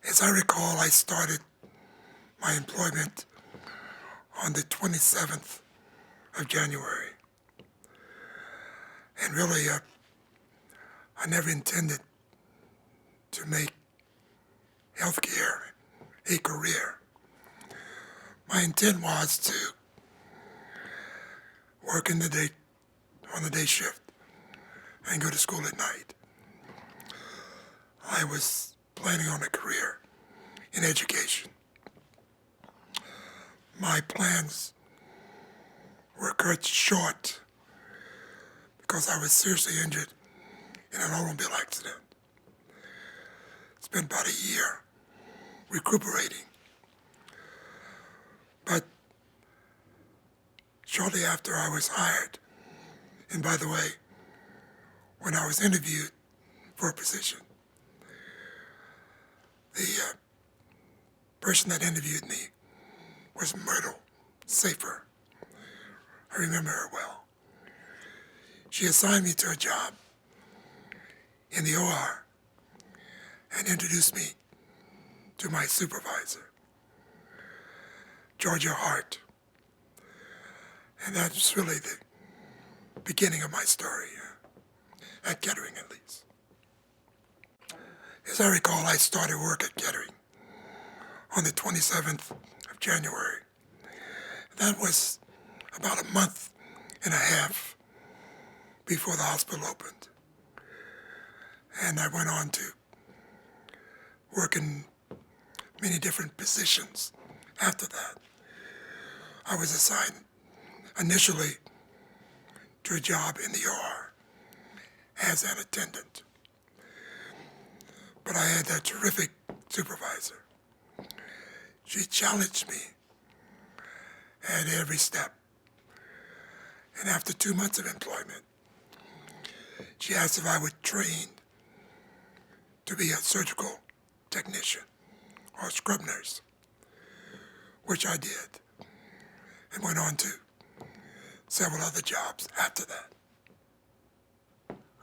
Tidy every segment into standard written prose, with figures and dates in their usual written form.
As I recall, I started my employment on the 27th of January. And really, I never intended to make healthcare a career. My intent was to work in the day, on the day shift, and go to school at night. I was planning on a career in education. My plans were cut short because I was seriously injured in an automobile accident. Spent about a year recuperating. But shortly after I was hired, and by the way, when I was interviewed for a position, the person that interviewed me was Myrtle Safer. I remember her well. She assigned me to a job in the OR and introduced me to my supervisor, Georgia Hart. And that's really the beginning of my story, at Kettering at least. As I recall, I started work at Kettering on the 27th of January. That was about a month and a half before the hospital opened. And I went on to work in many different positions after that. I was assigned initially to a job in the OR as an attendant. But I had a terrific supervisor. She challenged me at every step. And after 2 months of employment, she asked if I would train to be a surgical technician or scrub nurse, which I did, and went on to several other jobs after that.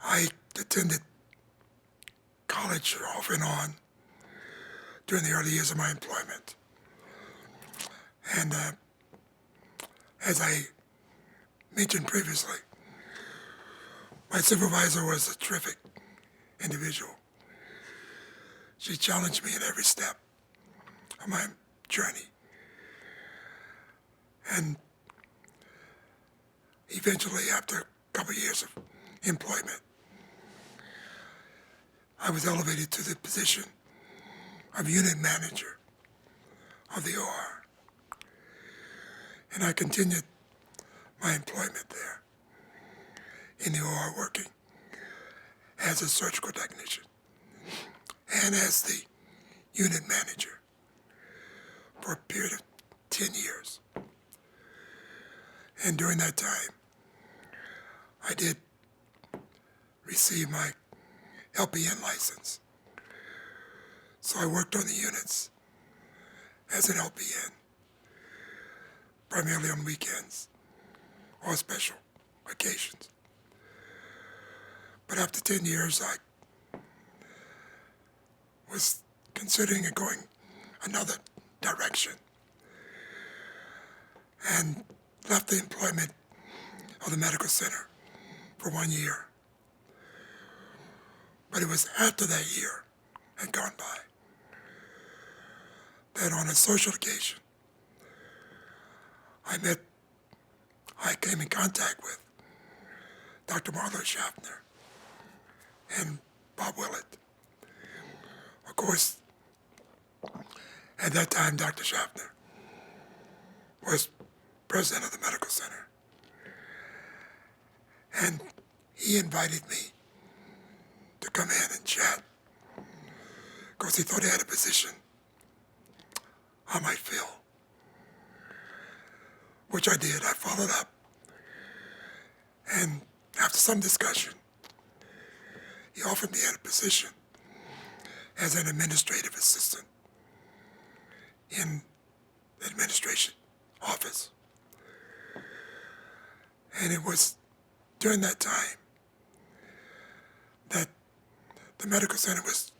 I attended college off and on during the early years of my employment. And as I mentioned previously, my supervisor was a terrific individual. She challenged me at every step of my journey. And eventually, after a couple of years of employment, I was elevated to the position of unit manager of the OR. And I continued my employment there in the OR, working as a surgical technician and as the unit manager for a period of 10 years. And during that time, I did receive my LPN license. So I worked on the units as an LPN, primarily on weekends or special occasions. But after 10 years, I was considering going another direction and left the employment of the medical center for 1 year. But it was after that year had gone by that on a social occasion, I came in contact with Dr. Marlowe Schaffner and Bob Willett. Of course, at that time, Dr. Schaffner was president of the medical center. And he invited me to come in and chat because he thought he had a position I might fill, which I did. I followed up. And after some discussion, he offered me a position as an administrative assistant in the administration office. And it was during that time that the medical center was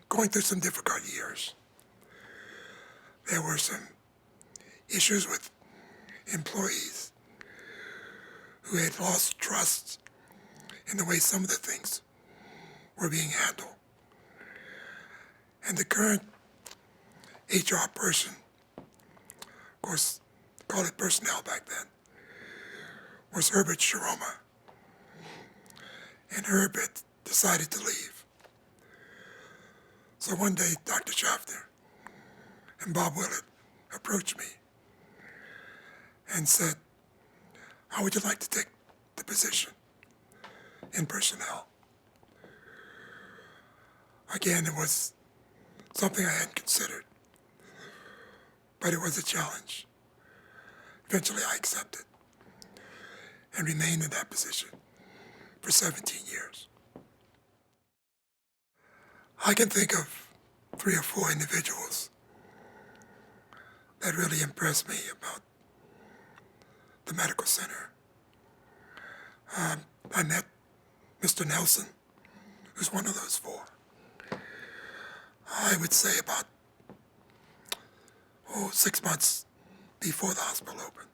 going through some difficult years. There were some issues with employees who had lost trust in the way some of the things were being handled. And the current HR person, of course, called it personnel back then, was Herbert Sharoma. And Herbert decided to leave. So one day, Dr. Schaffner and Bob Willett approached me and said, how would you like to take the position in personnel? Again, it was something I hadn't considered, but it was a challenge. Eventually, I accepted and remained in that position for 17 years. I can think of 3 or 4 individuals that really impressed me about the medical center. I met Mr. Nelson, who's one of those 4. I would say about 6 months before the hospital opened.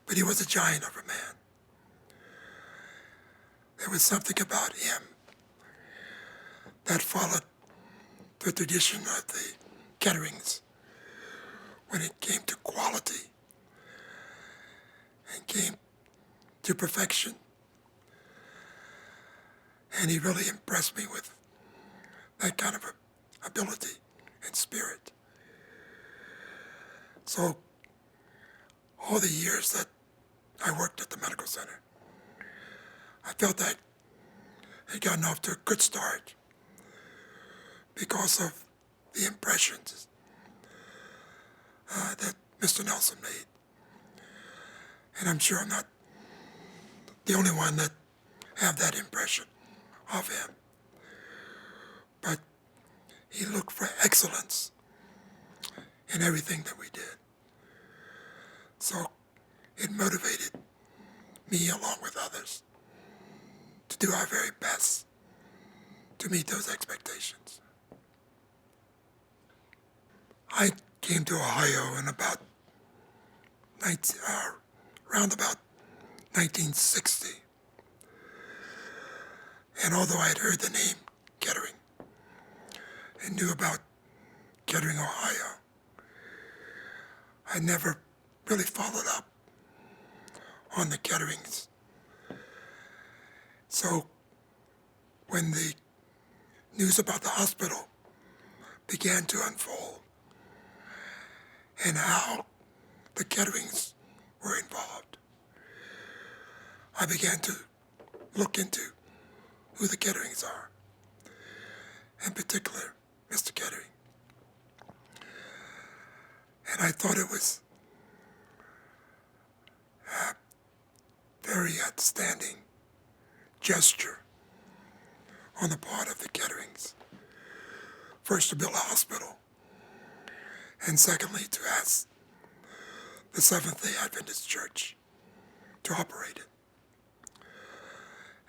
But he was a giant of a man. There was something about him that followed the tradition of the Ketterings when it came to quality and came to perfection. And he really impressed me with that kind of ability and spirit. So all the years that I worked at the medical center, I felt that I had gotten off to a good start because of the impressions that Mr. Nelson made. And I'm sure I'm not the only one that have that impression of him. But he looked for excellence in everything that we did. So it motivated me along with others to do our very best to meet those expectations. I came to Ohio in around about 1960. And although I had heard the name Kettering and knew about Kettering, Ohio, I never really followed up on the Ketterings. So when the news about the hospital began to unfold and how the Ketterings were involved, I began to look into who the Ketterings are, in particular, Mr. Kettering. And I thought it was a very outstanding gesture on the part of the Ketterings. First, to build a hospital, and secondly, to ask the Seventh-day Adventist Church to operate it.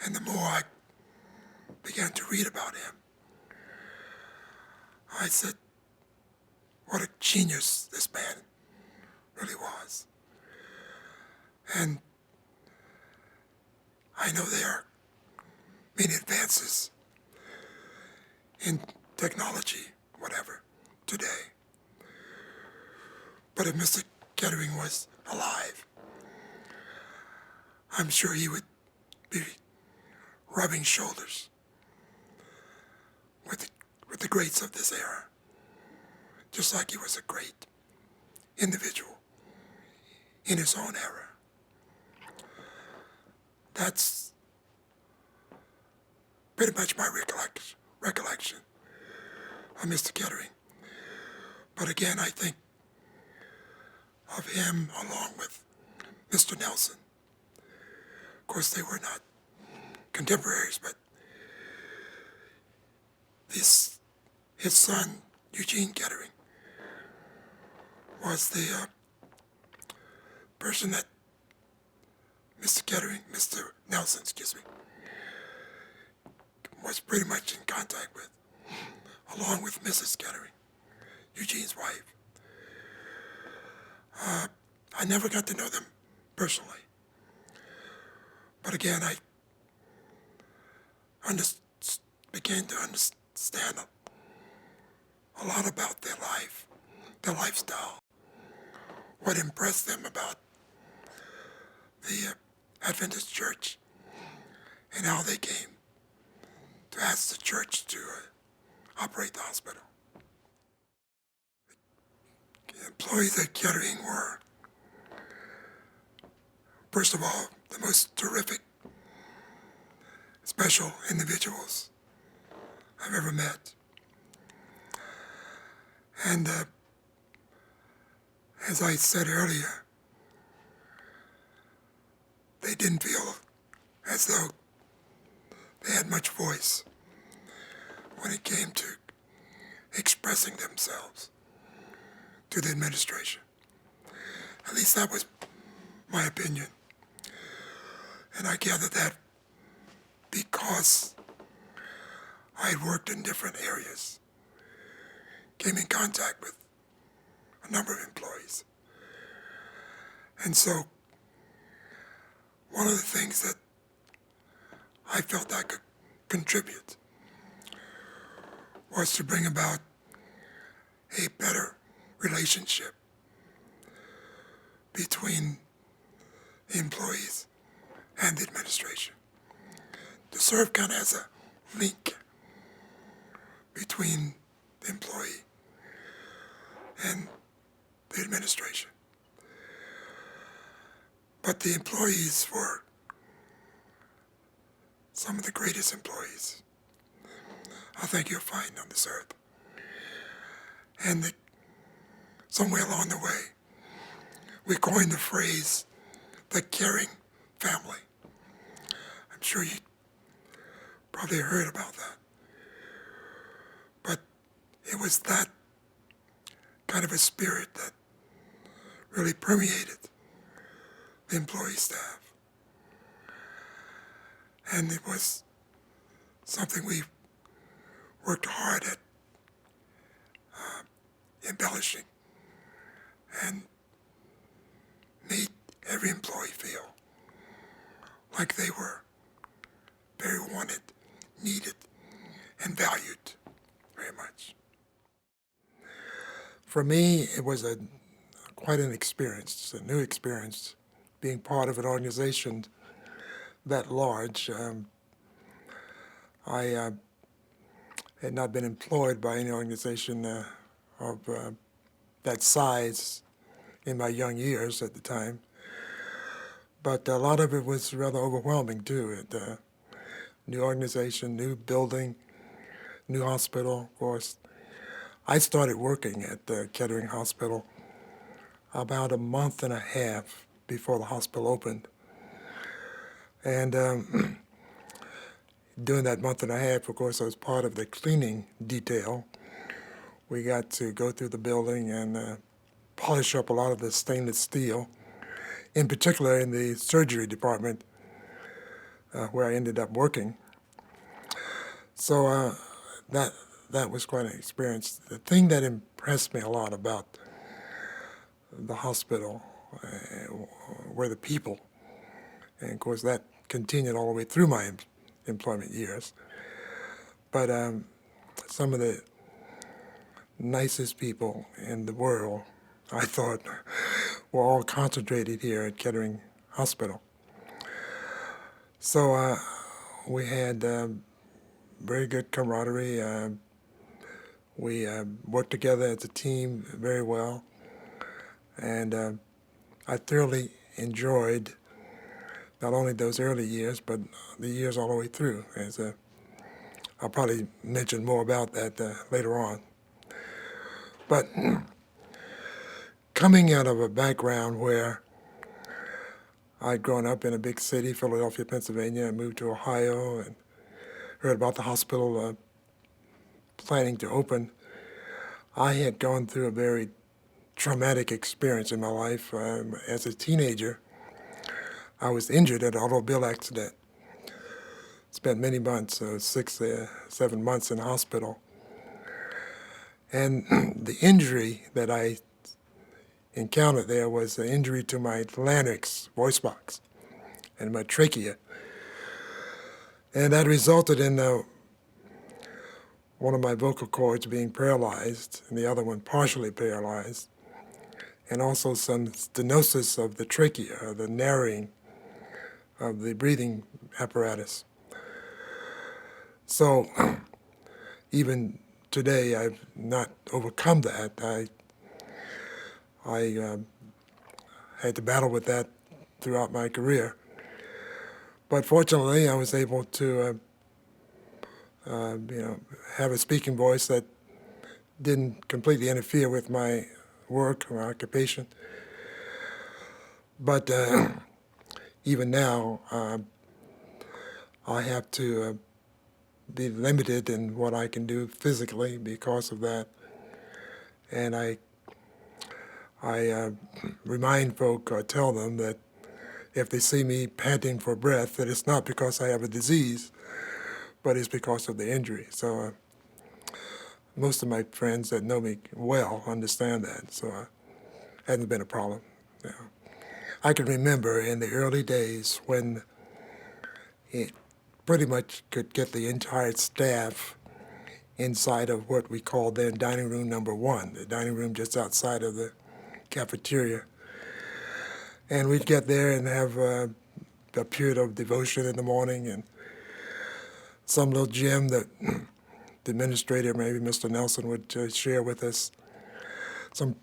And the more I began to read about him, I said, what a genius this man really was. And I know there are many advances in technology, whatever, today. But if Mr. Kettering was alive, I'm sure he would be rubbing shoulders with the greats of this era, just like he was a great individual in his own era. That's pretty much my recollection of Mr. Kettering. But again, I think of him along with Mr. Nelson. Of course, they were not contemporaries, but his son, Eugene Kettering, was the person that Mr. Nelson, was pretty much in contact with, along with Mrs. Kettering, Eugene's wife. I never got to know them personally. But again, I began to understand a lot about their life, their lifestyle, what impressed them about the Adventist church, and how they came to ask the church to operate the hospital. The employees at Kettering were, first of all, the most terrific, special individuals I've ever met. And as I said earlier, they didn't feel as though they had much voice when it came to expressing themselves to the administration. At least that was my opinion. And I gather that because I had worked in different areas, came in contact with a number of employees. And so one of the things that I felt I could contribute was to bring about a better relationship between the employees and the administration, to serve kind of as a link between the employee and the administration. But the employees were some of the greatest employees I think you'll find on this earth. And somewhere along the way, we coined the phrase, the caring family. I'm sure you probably heard about that. But it was that kind of a spirit that really permeated the employee staff. And it was something we worked hard at embellishing and made every employee feel like they were very wanted, needed, and valued very much. For me, it was quite an experience, a new experience, being part of an organization that large. I had not been employed by any organization of that size in my young years at the time. But a lot of it was rather overwhelming too. New organization, new building, new hospital, of course. I started working at the Kettering Hospital about a month and a half before the hospital opened. And during that month and a half, of course, I was part of the cleaning detail. We got to go through the building and polish up a lot of the stainless steel, in particular in the surgery department where I ended up working. So that was quite an experience. The thing that impressed me a lot about the hospital were the people. And of course that continued all the way through my employment years. But some of the nicest people in the world, I thought, were all concentrated here at Kettering Hospital. So we had very good camaraderie. We worked together as a team very well. And I thoroughly enjoyed not only those early years, but the years all the way through. I'll probably mention more about that later on. But coming out of a background where I'd grown up in a big city, Philadelphia, Pennsylvania, and moved to Ohio and heard about the hospital planning to open, I had gone through a very traumatic experience in my life. As a teenager, I was injured at an automobile accident. spent many months, 7 months in the hospital. And the injury that I encountered there was an injury to my larynx, voice box, and my trachea. And that resulted in one of my vocal cords being paralyzed and the other one partially paralyzed, and also some stenosis of the trachea, the narrowing of the breathing apparatus. So even today, I've not overcome that. I had to battle with that throughout my career. But fortunately, I was able to have a speaking voice that didn't completely interfere with my work or occupation. But even now, I have to be limited in what I can do physically because of that. And I remind folk or tell them that if they see me panting for breath, that it's not because I have a disease, but it's because of the injury. So most of my friends that know me well understand that, so it hasn't been a problem. Yeah. I can remember in the early days when it pretty much could get the entire staff inside of what we called then dining room number 1, the dining room just outside of the cafeteria. And we'd get there and have a period of devotion in the morning and some little gem that the administrator, maybe Mr. Nelson, would share with us some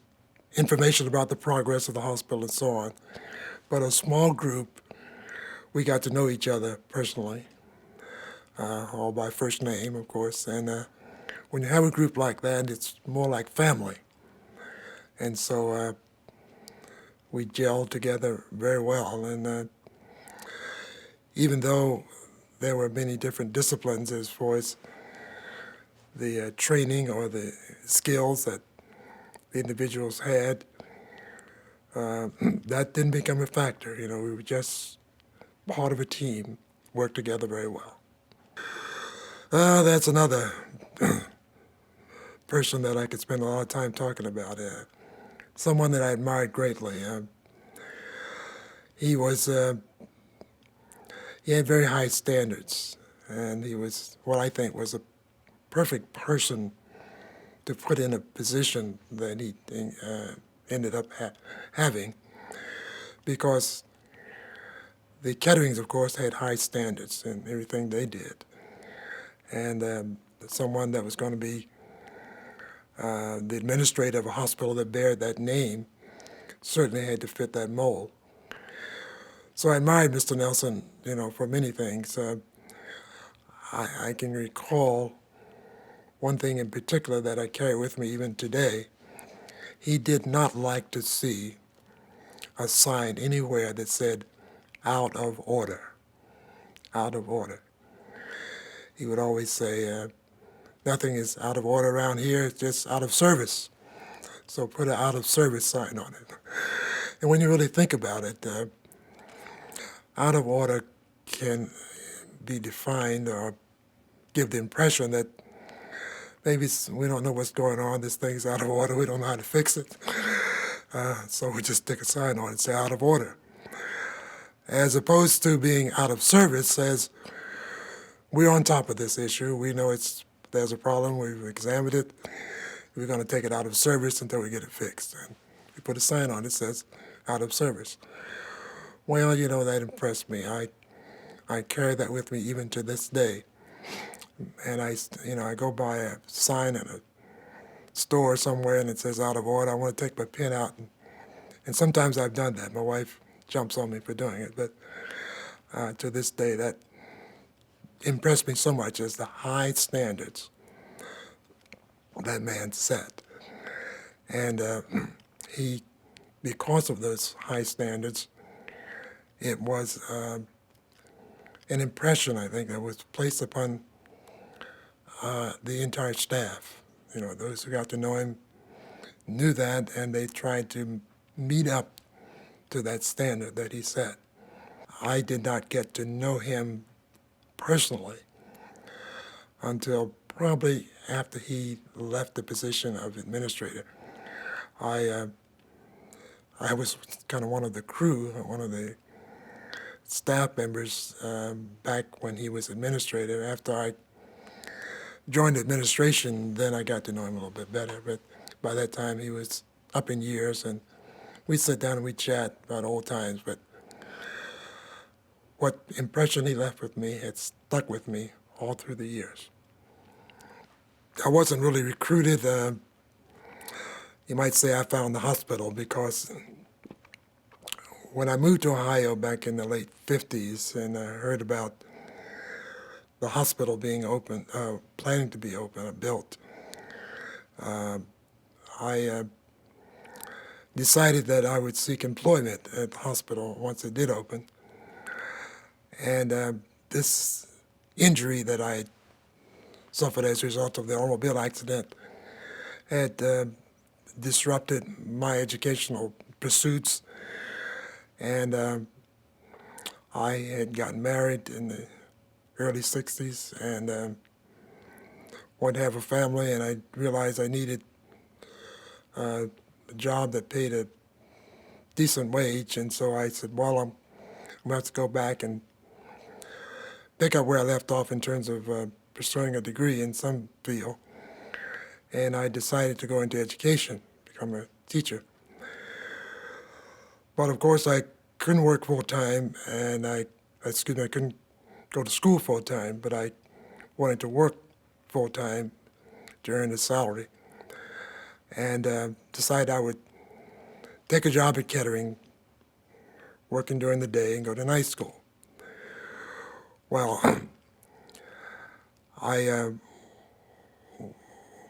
information about the progress of the hospital and so on. But a small group, we got to know each other personally, all by first name, of course. And when you have a group like that, it's more like family. And so we gelled together very well. And even though there were many different disciplines as far as the training or the skills that the individuals had, that didn't become a factor. You know, we were just part of a team, worked together very well. That's another person that I could spend a lot of time talking about. Someone that I admired greatly. He had very high standards, and he was what I think was a perfect person to put in a position that he ended up having, because the Ketterings, of course, had high standards in everything they did. And someone that was going to be the administrator of a hospital that bared that name certainly had to fit that mold. So I admired Mr. Nelson, you know, for many things. I can recall one thing in particular that I carry with me even today. He did not like to see a sign anywhere that said, "out of order," out of order. He would always say, nothing is out of order around here, it's just out of service. So put an out of service sign on it. And when you really think about it, out of order can be defined or give the impression that maybe we don't know what's going on, this thing's out of order, we don't know how to fix it. So we just stick a sign on it and say out of order. As opposed to being out of service says, we're on top of this issue, we know there's a problem, we've examined it, we're going to take it out of service until we get it fixed. And we put a sign on it that says out of service. Well, you know, that impressed me. I carry that with me even to this day. And I go by a sign in a store somewhere and it says out of order. I want to take my pen out. And sometimes I've done that. My wife jumps on me for doing it. But to this day, that impressed me so much as the high standards that man set. And he, because of those high standards, it was an impression, I think, that was placed upon the entire staff. You know, those who got to know him knew that, and they tried to meet up to that standard that he set. I did not get to know him personally until probably after he left the position of administrator. I was kind of one of the crew, one of the staff members back when he was administrator. After I joined the administration, then I got to know him a little bit better. But by that time, he was up in years, and we sit down and we chat about old times. But what impression he left with me had stuck with me all through the years. I wasn't really recruited. You might say I found the hospital, because when I moved to Ohio back in the late 50s and I heard about the hospital being open, planning to be open, built, I decided that I would seek employment at the hospital once it did open. And this injury that I suffered as a result of the automobile accident had disrupted my educational pursuits. And I had gotten married in the early 60s and wanted to have a family, and I realized I needed a job that paid a decent wage. And so I said, well, I'm going to have to go back and pick up where I left off in terms of pursuing a degree in some field. And I decided to go into education, become a teacher. But of course, I couldn't work full-time, and I couldn't go to school full-time, but I wanted to work full-time during the salary, and decided I would take a job at Kettering, working during the day, and go to night school. Well, I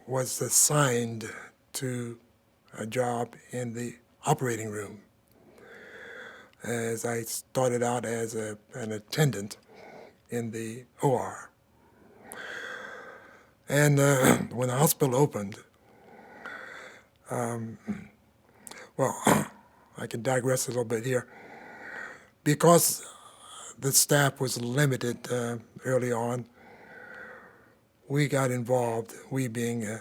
was assigned to a job in the operating room, as I started out as an attendant in the OR. And when the hospital opened, well, I can digress a little bit here. Because the staff was limited early on, we got involved, we being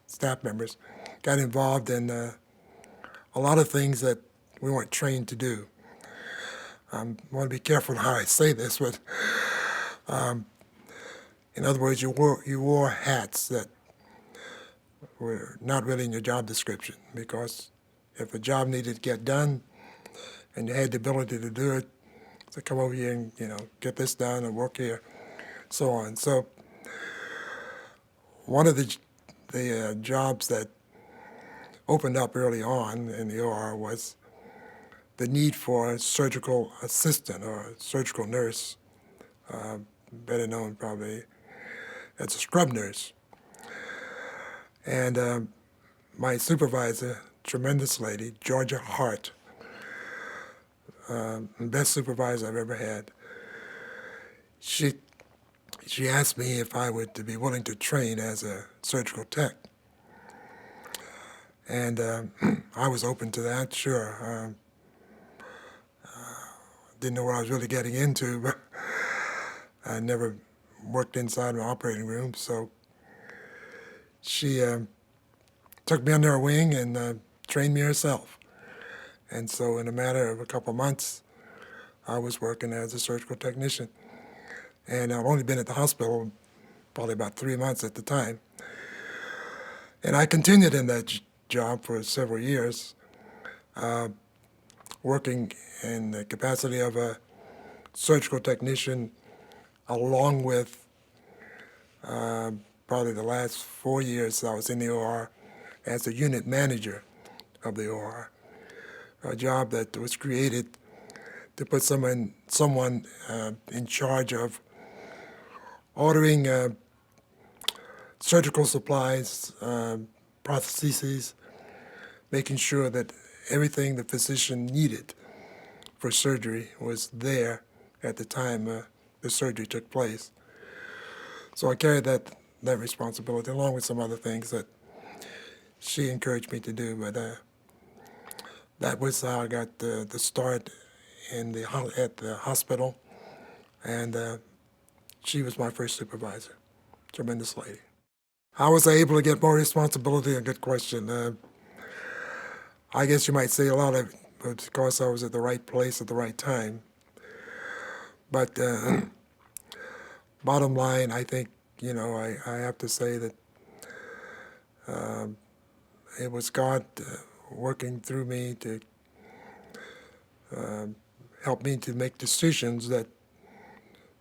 staff members, got involved in a lot of things that we weren't trained to do. I want to be careful how I say this, but in other words, you wore hats that were not really in your job description, because if a job needed to get done and you had the ability to do it, so come over here and get this done and work here, so on. So one of the jobs that opened up early on in the OR was the need for a surgical assistant or a surgical nurse, better known probably as a scrub nurse. And my supervisor, tremendous lady, Georgia Hart, the best supervisor I've ever had, she asked me if I would be willing to train as a surgical tech. And I was open to that, sure. Didn't know what I was really getting into, but I never worked inside an operating room, so she took me under her wing and trained me herself. And so in a matter of a couple months, I was working as a surgical technician. And I've only been at the hospital probably about 3 months at the time. And I continued in that job for several years, working in the capacity of a surgical technician, along with probably the last 4 years I was in the OR as a unit manager of the OR, a job that was created to put someone in charge of ordering surgical supplies, prostheses, making sure that everything the physician needed for surgery was there at the time the surgery took place. So I carried that responsibility along with some other things that she encouraged me to do, but that was how I got the start at the hospital, and she was my first supervisor. Tremendous lady. How was I able to get more responsibility? A good question. I guess you might say a lot of it, because I was at the right place at the right time. But bottom line, I think, I have to say that it was God working through me to help me to make decisions that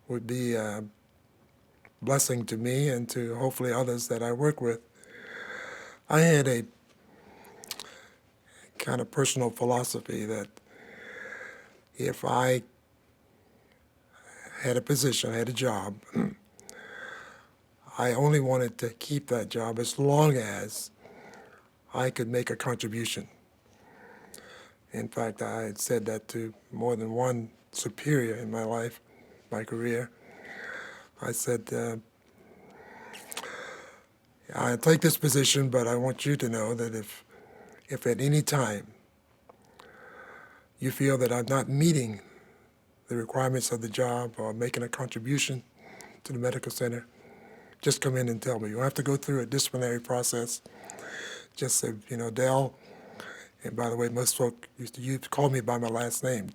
would be a blessing to me and to hopefully others that I work with. I had a kind of personal philosophy that if I had a position, I had a job, I only wanted to keep that job as long as I could make a contribution. In fact, I had said that to more than one superior in my life, my career. I said, I take this position, but I want you to know that if at any time you feel that I'm not meeting the requirements of the job or making a contribution to the medical center, just come in and tell me. You don't have to go through a disciplinary process. Just say, Dell, and by the way, most folk used to call me by my last name.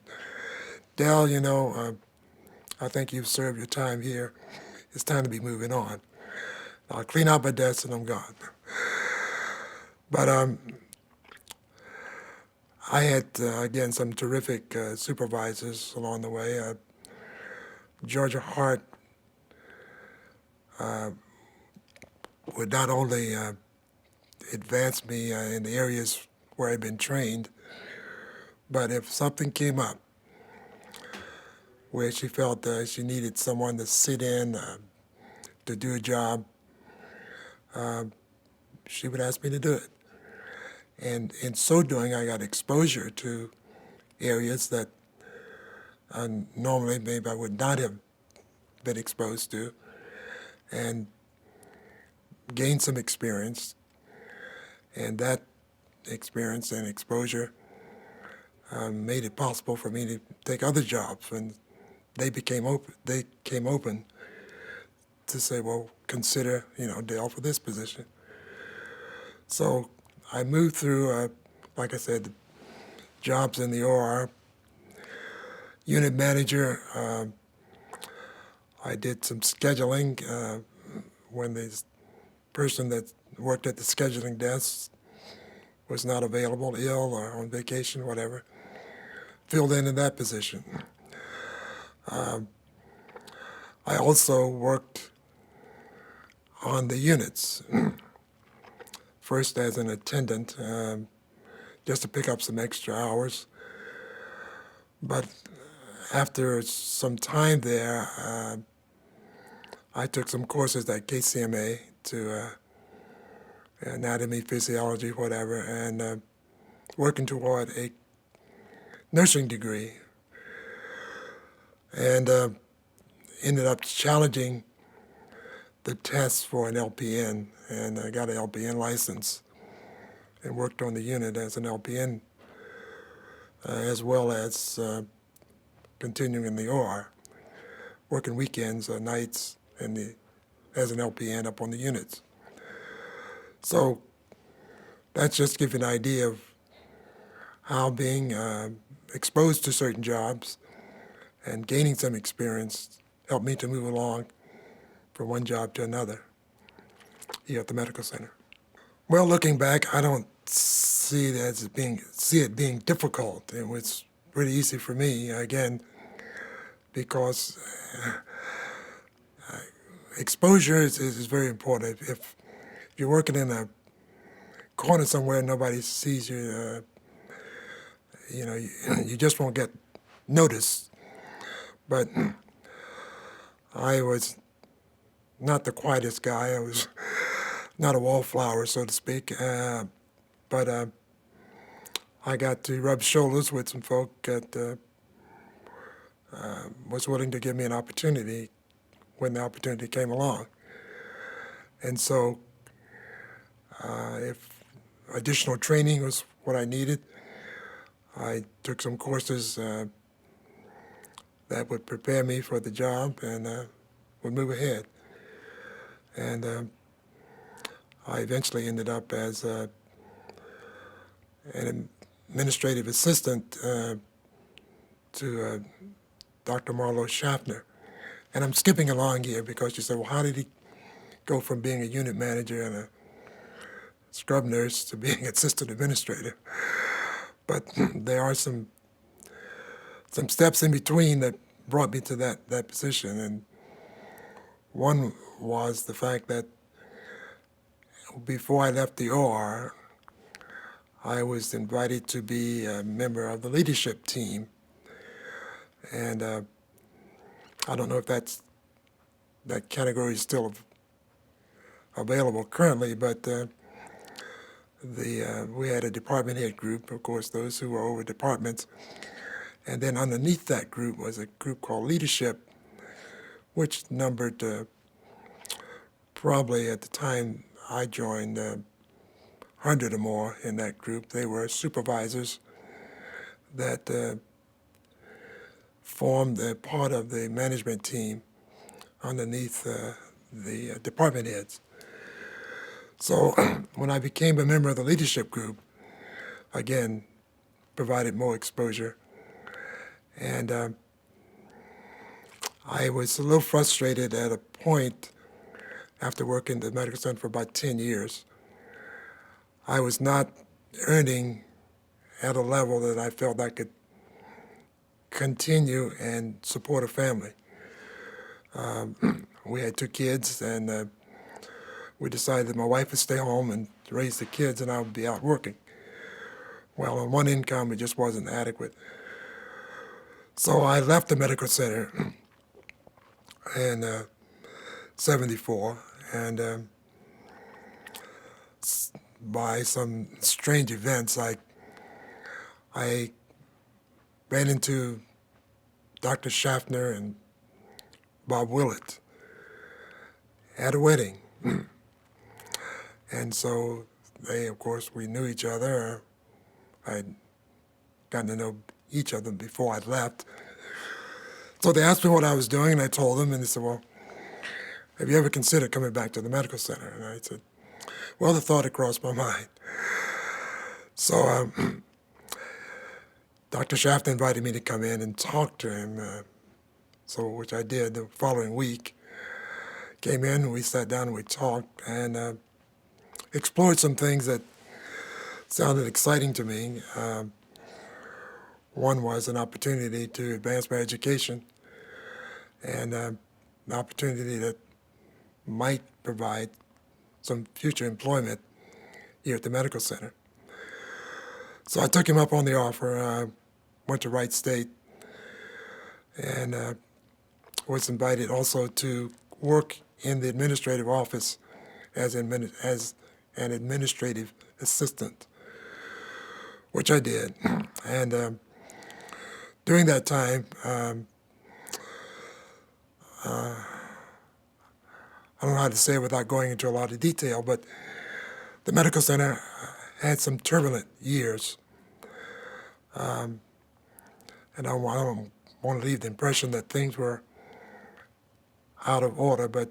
Dell, I think you've served your time here. It's time to be moving on. I'll clean out my desk and I'm gone. But I had, again, some terrific supervisors along the way. Georgia Hart would not only advance me in the areas where I'd been trained, but if something came up where she felt she needed someone to sit in to do a job, she would ask me to do it. And in so doing, I got exposure to areas that normally maybe I would not have been exposed to, and gained some experience. And that experience and exposure made it possible for me to take other jobs when they came open to say, well, consider, Dell for this position. So I moved through, like I said, jobs in the OR, unit manager. I did some scheduling when the person that worked at the scheduling desk was not available, ill or on vacation, whatever. Filled in that position. I also worked on the units, first as an attendant, just to pick up some extra hours. But after some time there, I took some courses at KCMA to anatomy, physiology, whatever, and working toward a nursing degree. And ended up challenging the test for an LPN, and I got an LPN license and worked on the unit as an LPN, as well as continuing in the OR, working weekends or nights as an LPN up on the units. So that's just to give you an idea of how being exposed to certain jobs and gaining some experience helped me to move along from one job to another here at the medical center. Well, looking back, I don't see it being difficult. It was pretty easy for me, again, because exposure is very important. If you're working in a corner somewhere and nobody sees you, you just won't get noticed. But I was not the quietest guy. I was not a wallflower, so to speak. But I got to rub shoulders with some folk that was willing to give me an opportunity when the opportunity came along. And so if additional training was what I needed, I took some courses that would prepare me for the job, and would move ahead. And I eventually ended up as an administrative assistant to Dr. Marlowe Schaffner. And I'm skipping along here because you said, well, how did he go from being a unit manager and a scrub nurse to being assistant administrator? But there are some steps in between that brought me to that position. And one was the fact that before I left the OR, I was invited to be a member of the leadership team. And I don't know if that category is still available currently, but we had a department head group, of course, those who were over departments. And then underneath that group was a group called leadership, which numbered probably at the time I joined 100 or more in that group. They were supervisors that formed a part of the management team underneath the department heads. So when I became a member of the leadership group, again, provided more exposure. And I was a little frustrated at a point after working at the medical center for about 10 years. I was not earning at a level that I felt I could continue and support a family. We had 2 kids, and we decided that my wife would stay home and raise the kids, and I would be out working. Well, on one income, it just wasn't adequate. So I left the medical center in '74, and by some strange events, I ran into Dr. Schaffner and Bob Willett at a wedding. And so they, of course, we knew each other. I'd gotten to know each other before I left. So they asked me what I was doing, and I told them, and they said, well, have you ever considered coming back to the medical center? And I said, well, the thought had crossed my mind. So Dr. Schaffner invited me to come in and talk to him, which I did the following week. Came in, we sat down and we talked, and explored some things that sounded exciting to me. One was an opportunity to advance my education, and an opportunity that might provide some future employment here at the medical center. So I took him up on the offer, went to Wright State, and was invited also to work in the administrative office as an administrative assistant, which I did. And during that time, I don't know how to say it without going into a lot of detail, but the medical center had some turbulent years. And I don't want to leave the impression that things were out of order, but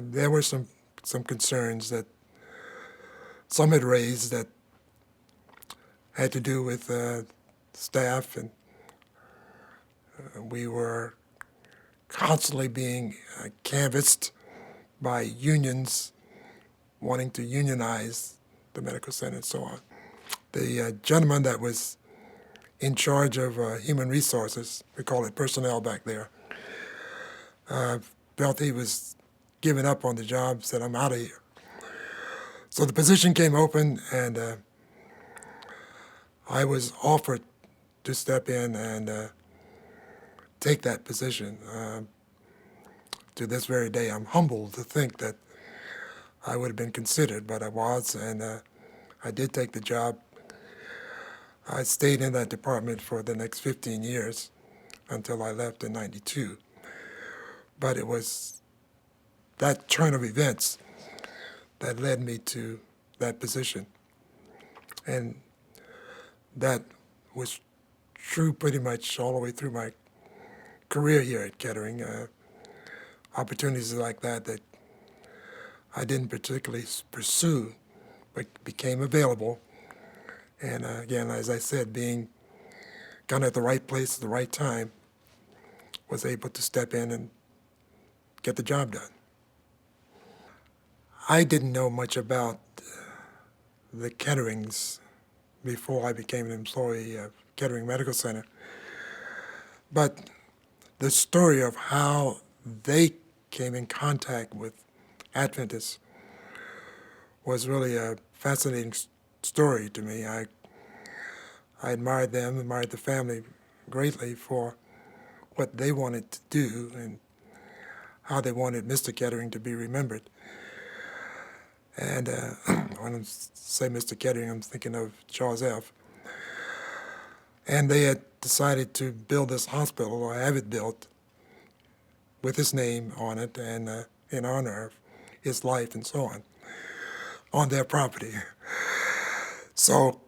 there were some concerns that some had raised that had to do with staff, and we were constantly being canvassed by unions wanting to unionize the medical center and so on. The gentleman that was in charge of human resources, we call it personnel back there, felt he was giving up on the job, said, I'm out of here. So the position came open, and I was offered to step in and take that position. To this very day, I'm humbled to think that I would have been considered, but I was, and I did take the job. I stayed in that department for the next 15 years until I left in '92. But it was that turn of events that led me to that position. And that was true pretty much all the way through my career here at Kettering. opportunities like that that I didn't particularly pursue, but became available. And again, as I said, being kind of at the right place at the right time, was able to step in and get the job done. I didn't know much about the Ketterings before I became an employee of Kettering Medical Center, but the story of how they came in contact with Adventists was really a fascinating story to me. I admired them, admired the family greatly for what they wanted to do and how they wanted Mr. Kettering to be remembered. And when I say Mr. Kettering, I'm thinking of Charles F. And they had decided to build this hospital, or have it built, with his name on it and in honor of his life and so on their property. So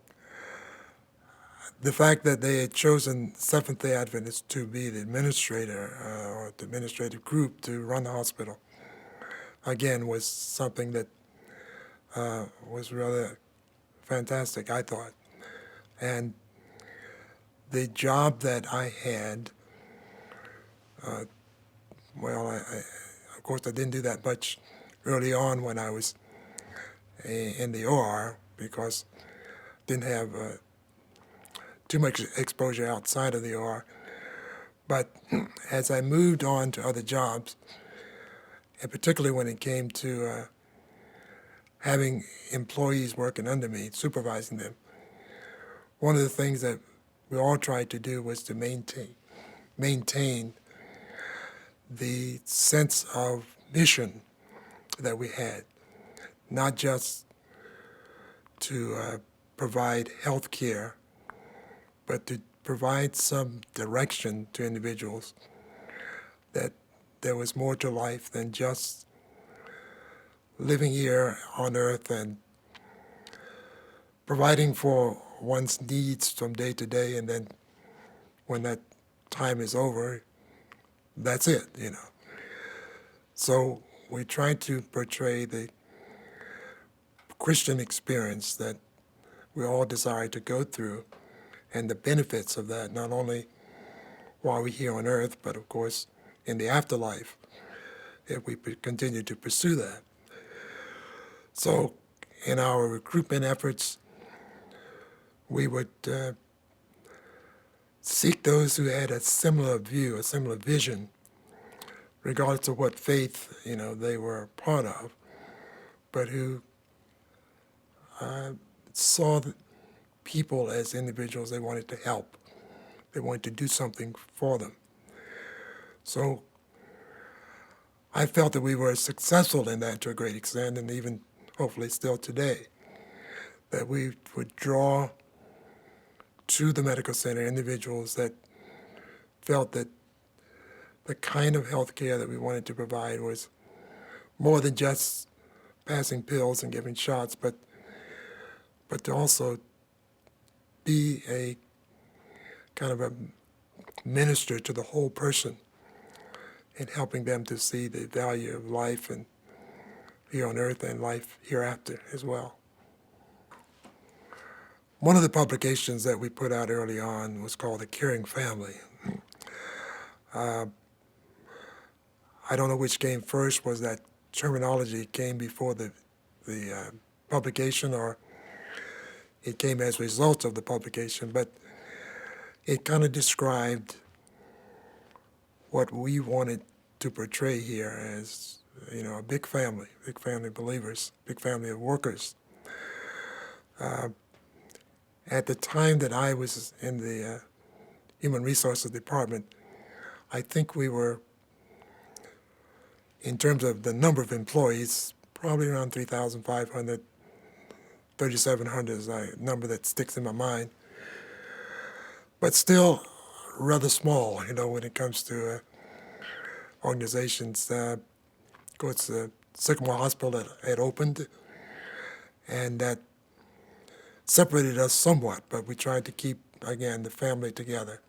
the fact that they had chosen Seventh-day Adventist to be the administrator or the administrative group to run the hospital, again, was something that was rather fantastic, I thought. And the job that I had, well, of course, I didn't do that much early on when I was in the OR because I didn't have too much exposure outside of the OR. But as I moved on to other jobs, and particularly when it came to having employees working under me, supervising them, one of the things that we all tried to do was to maintain the sense of mission that we had, not just to provide health care, but to provide some direction to individuals that there was more to life than just living here on earth and providing for one's needs from day to day, and then when that time is over, that's it, you know. So we try to portray the Christian experience that we all desire to go through and the benefits of that, not only while we're here on earth, but of course in the afterlife, if we continue to pursue that. So in our recruitment efforts, we would seek those who had a similar view, a similar vision, regardless of what faith, you know, they were a part of, but who saw the people as individuals they wanted to help. They wanted to do something for them. So I felt that we were successful in that to a great extent, and even hopefully still today, that we would draw to the medical center individuals that felt that the kind of health care that we wanted to provide was more than just passing pills and giving shots, but to also be a kind of a minister to the whole person and helping them to see the value of life and here on earth and life hereafter as well. One of the publications that we put out early on was called The Caring Family. I don't know which came first, was that terminology came before the publication, or it came as a result of the publication, but it kind of described what we wanted to portray here as, you know, a big family of believers, big family of workers. At the time that I was in the Human Resources Department, I think we were, in terms of the number of employees, probably around 3,500, 3,700 is a number that sticks in my mind, but still rather small, you know, when it comes to organizations. Of course, the Sycamore Hospital had opened, and that separated us somewhat, but we tried to keep, again, the family together.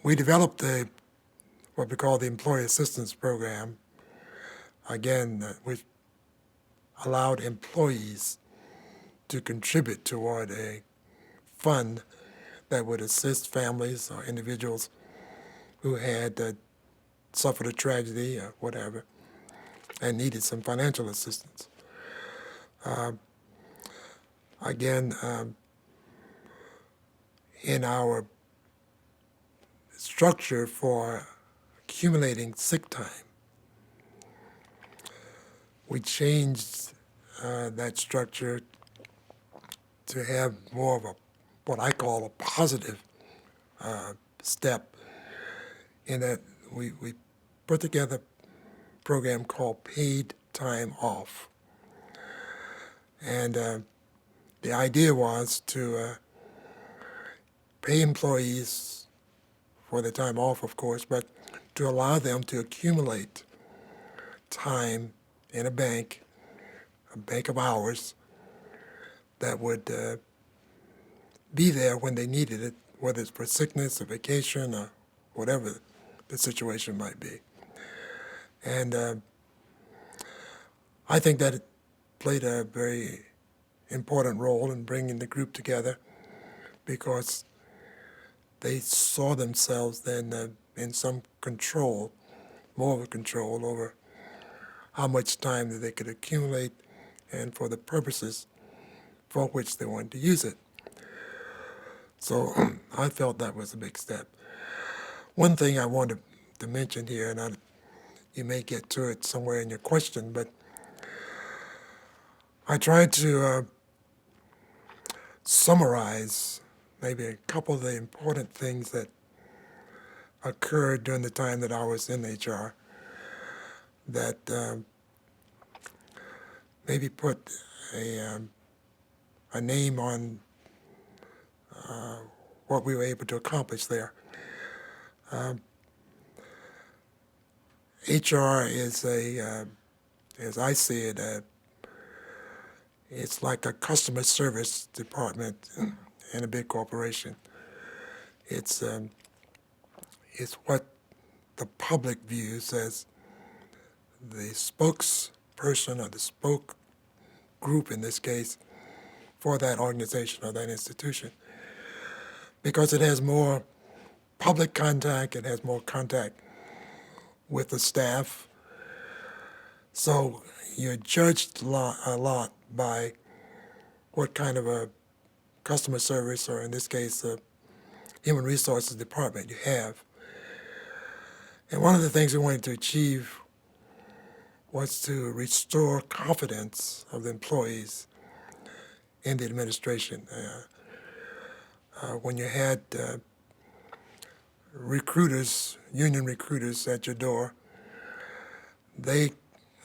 We developed what we call the Employee Assistance Program, again, which allowed employees to contribute toward a fund that would assist families or individuals who had suffered a tragedy or whatever and needed some financial assistance. Again, in our structure for accumulating sick time, we changed that structure to have more of a what I call a positive step, in that we put together a program called Paid Time Off. And the idea was to pay employees for the time off, of course, but to allow them to accumulate time in a bank of hours that would be there when they needed it, whether it's for sickness or vacation or whatever the situation might be. And I think that it played a very important role in bringing the group together, because they saw themselves then in some control, more of a control over how much time that they could accumulate and for the purposes for which they wanted to use it. So I felt that was a big step. One thing I wanted to mention here, and you may get to it somewhere in your question, but I tried to summarize maybe a couple of the important things that occurred during the time that I was in HR that maybe put a name on what we were able to accomplish there. HR is as I see it, it's like a customer service department in a big corporation. It's what the public views as the spokesperson or the spoke group in this case for that organization or that institution, because it has more public contact, it has more contact with the staff. So you're judged a lot by what kind of a customer service, or in this case, a human resources department you have. And one of the things we wanted to achieve was to restore confidence of the employees in the administration. When you had recruiters, union recruiters at your door, they,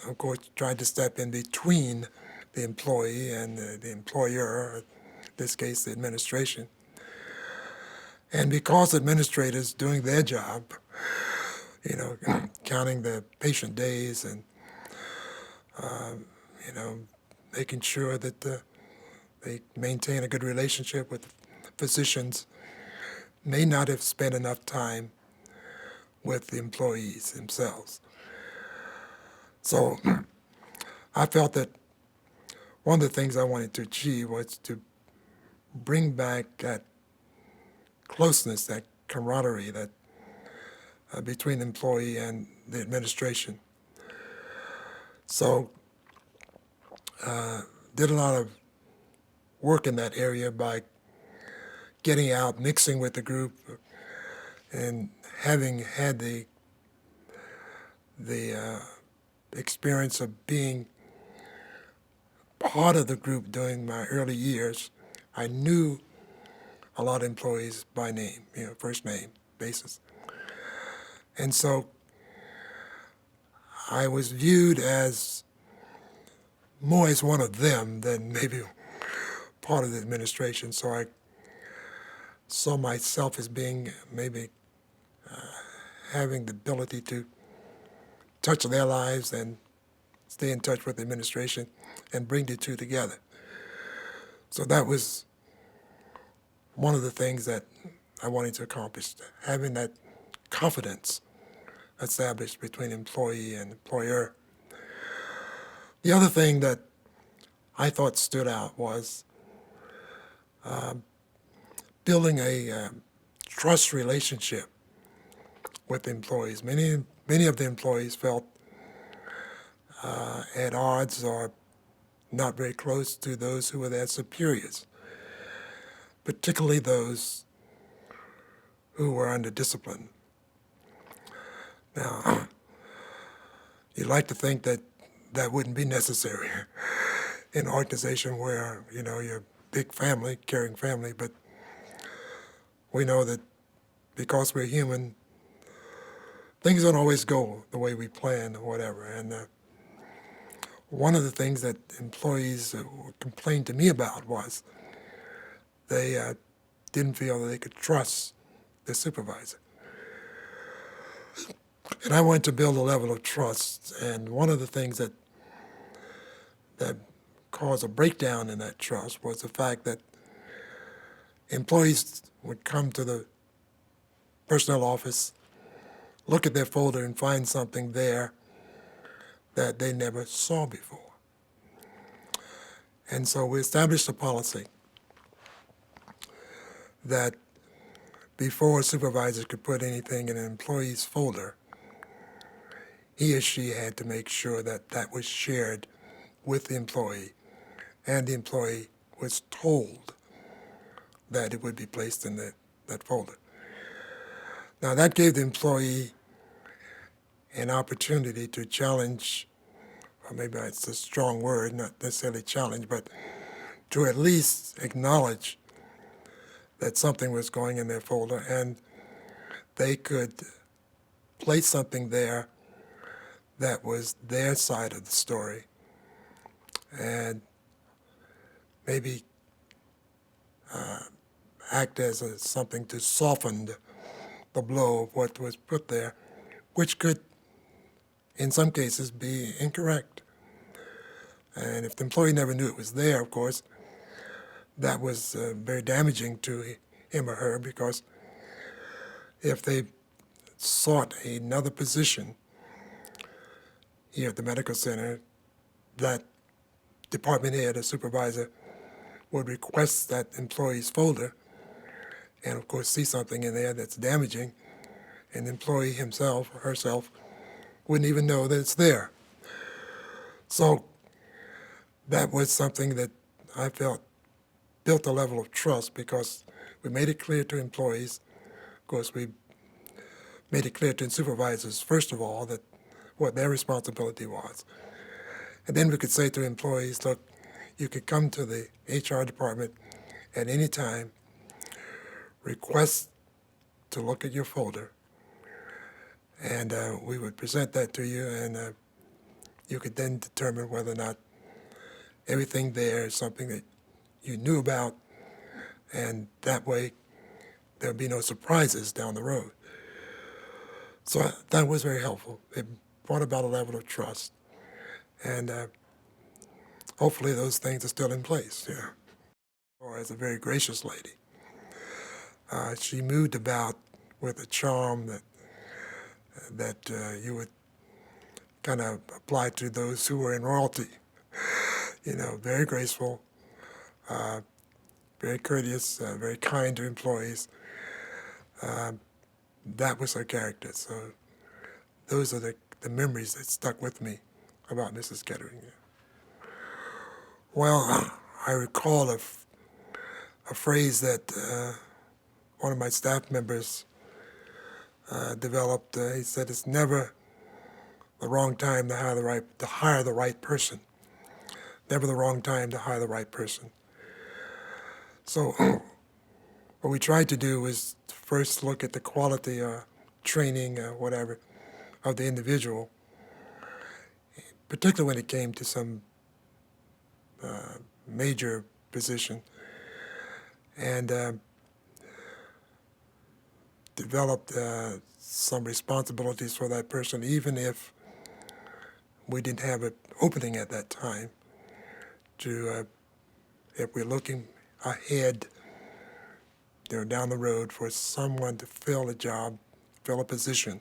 of course, tried to step in between the employee and the employer, in this case, the administration. And because administrators doing their job, counting the patient days and, making sure that they maintain a good relationship with physicians, may not have spent enough time with the employees themselves. So I felt that one of the things I wanted to achieve was to bring back that closeness, that camaraderie that between the employee and the administration. So did a lot of work in that area by getting out, mixing with the group, and having had the experience of being part of the group during my early years. I knew a lot of employees by name, first name basis. And so I was viewed as more as one of them than maybe part of the administration. So I saw myself as being maybe having the ability to touch their lives and stay in touch with the administration and bring the two together. So that was one of the things that I wanted to accomplish, having that confidence established between employee and employer. The other thing that I thought stood out was building a trust relationship with employees. Many of the employees felt at odds or not very close to those who were their superiors, particularly those who were under discipline. Now, you'd like to think that that wouldn't be necessary in an organization where, you're a big family, caring family, but we know that because we're human, things don't always go the way we plan or whatever. And one of the things that employees complained to me about was they didn't feel that they could trust the supervisor. And I wanted to build a level of trust, and one of the things that caused a breakdown in that trust was the fact that employees would come to the personnel office, look at their folder and find something there that they never saw before. And so we established a policy that before a supervisor could put anything in an employee's folder, he or she had to make sure that that was shared with the employee, and the employee was told that it would be placed in that folder. Now that gave the employee an opportunity to challenge, or maybe it's a strong word, not necessarily challenge, but to at least acknowledge that something was going in their folder, and they could place something there that was their side of the story, and maybe act as something to soften the blow of what was put there, which could, in some cases, be incorrect. And if the employee never knew it was there, of course, that was very damaging to him or her, because if they sought another position here at the medical center, that department head or supervisor would request that employee's folder and, of course, see something in there that's damaging, and the employee himself or herself wouldn't even know that it's there. So that was something that I felt built a level of trust, because we made it clear to employees. Of course, we made it clear to supervisors, first of all, that what their responsibility was. And then we could say to employees, look, you could come to the HR department at any time, request to look at your folder, and we would present that to you, and you could then determine whether or not everything there is something that you knew about, and that way there'll be no surprises down the road. So that was very helpful. It brought about a level of trust, and hopefully those things are still in place. Yeah. Or as a very gracious lady, she moved about with a charm that you would kind of apply to those who were in royalty. Very graceful, very courteous, very kind to employees. That was her character. So those are the memories that stuck with me about Mrs. Kettering. Well, I recall a phrase that one of my staff members developed. He said, "It's never the wrong time to hire the right person. Never the wrong time to hire the right person." So what we tried to do was first look at the quality or training or whatever of the individual, particularly when it came to some major position, and developed some responsibilities for that person, even if we didn't have an opening at that time. If we're looking ahead, down the road for someone to fill a job, fill a position,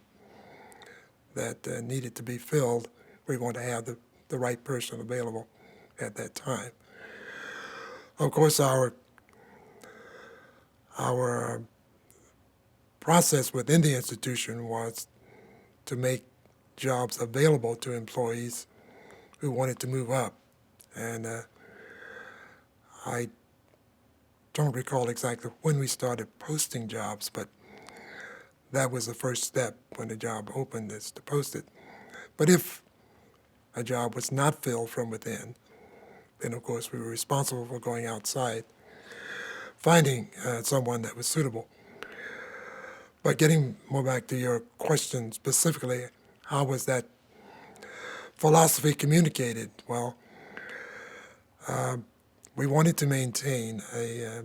that needed to be filled. We want to have the right person available at that time. Of course, our process within the institution was to make jobs available to employees who wanted to move up. And I don't recall exactly when we started posting jobs, but that was the first step when the job opened, is to post it. But if a job was not filled from within, then of course we were responsible for going outside, finding someone that was suitable. But getting more back to your question specifically, how was that philosophy communicated? Well, we wanted to maintain a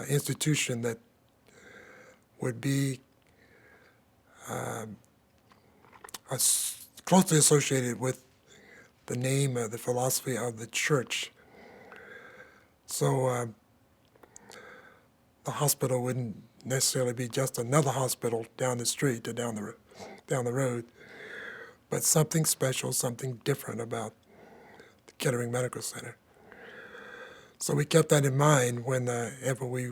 institution that would be closely associated with the name of the philosophy of the church. So the hospital wouldn't necessarily be just another hospital down the street or down the road, but something special, something different about the Kettering Medical Center. So we kept that in mind whenever we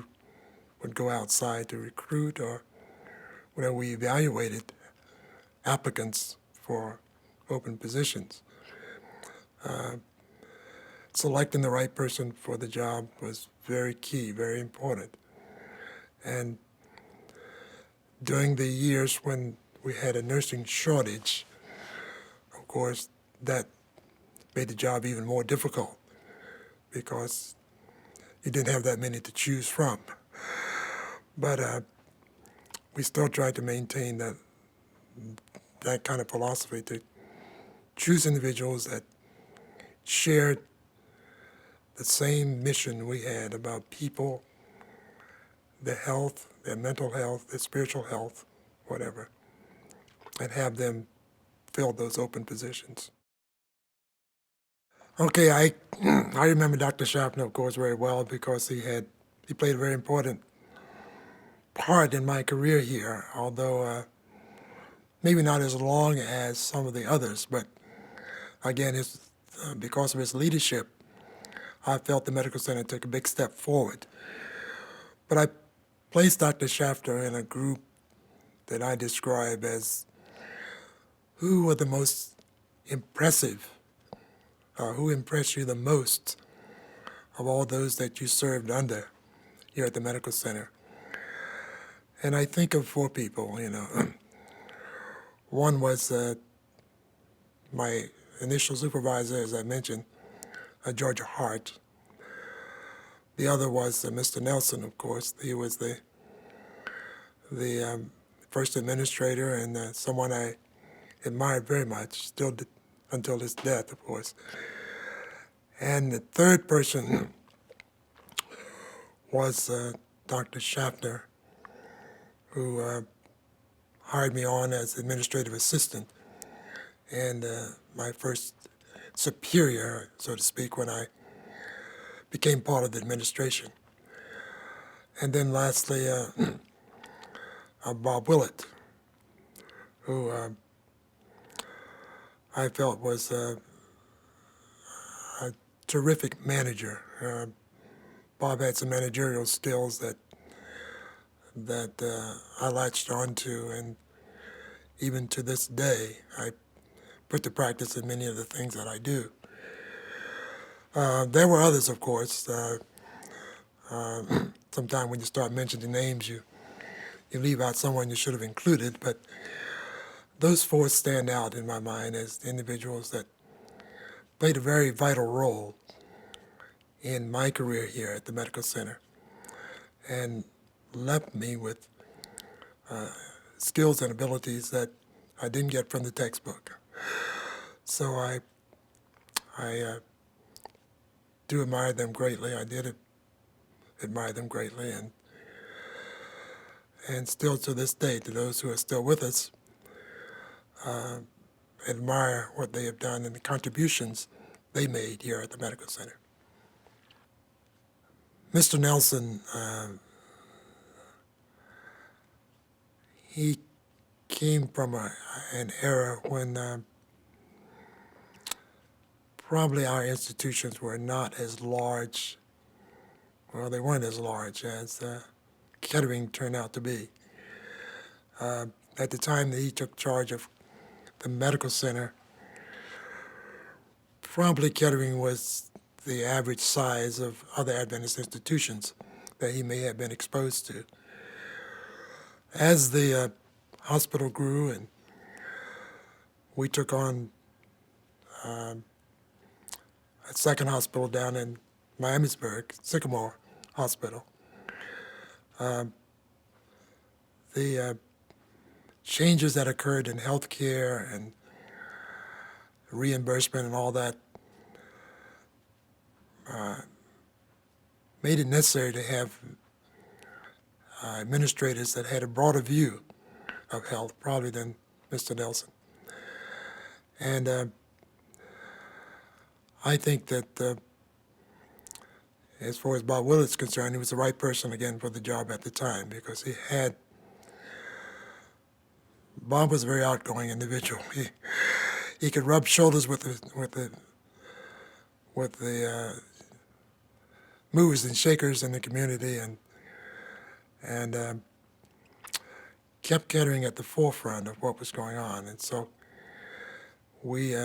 would go outside to recruit, or whenever we evaluated applicants for open positions. Selecting the right person for the job was very key, very important. And during the years when we had a nursing shortage, of course, that made the job even more difficult because you didn't have that many to choose from. But we still tried to maintain that kind of philosophy, to choose individuals that shared the same mission we had about people, their health, their mental health, their spiritual health, whatever, and have them fill those open positions. Okay, I remember Dr. Schaffner, of course, very well because he played a very important part in my career here, although maybe not as long as some of the others, but again, because of his leadership, I felt the medical center took a big step forward. But I placed Dr. Schaffner in a group that I describe as who were the most impressive, who impressed you the most of all those that you served under here at the medical center. And I think of four people, One was my initial supervisor, as I mentioned, Georgia Hart. The other was Mr. Nelson, of course. He was the first administrator and someone I admired very much, still until his death, of course. And the third person was Dr. Schaffner, who hired me on as administrative assistant and my first superior, so to speak, when I became part of the administration. And then lastly, Bob Willett, who I felt was a terrific manager. Bob had some managerial skills that I latched onto, and even to this day, I put to practice in many of the things that I do. There were others, of course. Sometimes when you start mentioning names, you leave out someone you should have included, but those four stand out in my mind as individuals that played a very vital role in my career here at the medical center and left me with skills and abilities that I didn't get from the textbook. So I do admire them greatly. I did admire them greatly, and still to this day, to those who are still with us, admire what they have done and the contributions they made here at the medical center. Mr. Nelson, he came from an era when probably our institutions were not as large. Well, they weren't as large as Kettering turned out to be. At the time that he took charge of the medical center, probably Kettering was the average size of other Adventist institutions that he may have been exposed to. As the hospital grew and we took on a second hospital down in Miamisburg, Sycamore Hospital, the changes that occurred in healthcare and reimbursement and all that made it necessary to have administrators that had a broader view of health, probably than Mr. Nelson. And I think that as far as Bob Willett's concerned, he was the right person again for the job at the time, because Bob was a very outgoing individual. He could rub shoulders with the movers and shakers in the community, and kept Kettering at the forefront of what was going on. And so we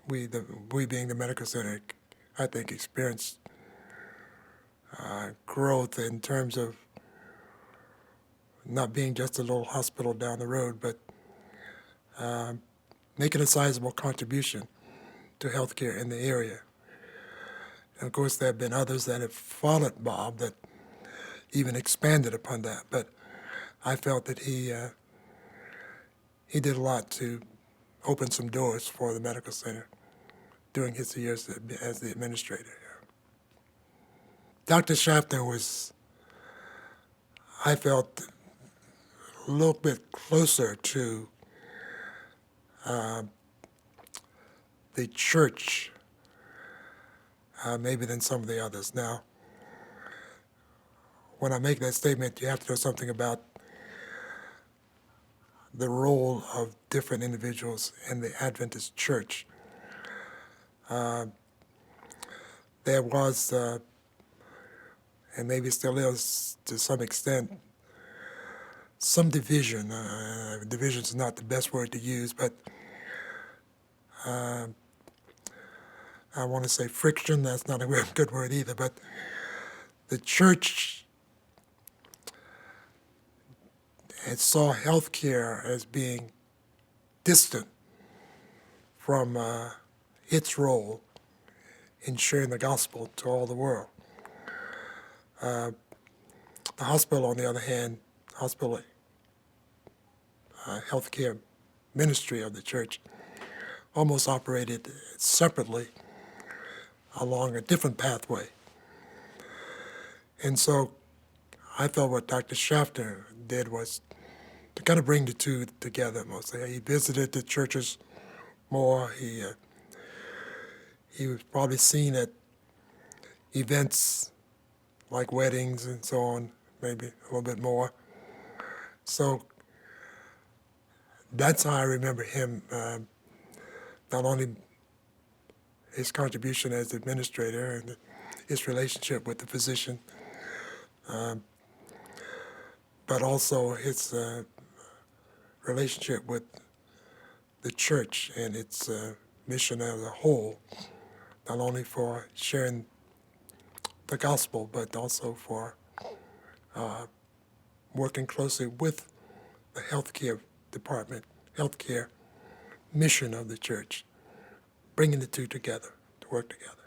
being the medical center, I think experienced growth in terms of not being just a little hospital down the road, but making a sizable contribution to healthcare in the area. And of course, there have been others that have followed Bob that even expanded upon that. But I felt that he did a lot to open some doors for the medical center during his years as the administrator. Dr. Schaffner was, I felt, a little bit closer to the church maybe than some of the others. Now, when I make that statement, you have to know something about the role of different individuals in the Adventist church. There was, and maybe still is to some extent, some division. Division is not the best word to use, but I want to say friction. That's not a good word either, but the church saw healthcare as being distant from its role in sharing the gospel to all the world. The hospital, on the other hand, healthcare ministry of the church almost operated separately along a different pathway. And so I thought what Dr. Schaffner did was to kind of bring the two together mostly. He visited the churches more. He was probably seen at events like weddings and so on, maybe a little bit more. So that's how I remember him, not only his contribution as administrator and his relationship with the physician, but also his relationship with the church and its mission as a whole, not only for sharing the gospel, but also for working closely with the healthcare department, healthcare mission of the church, bringing the two together to work together.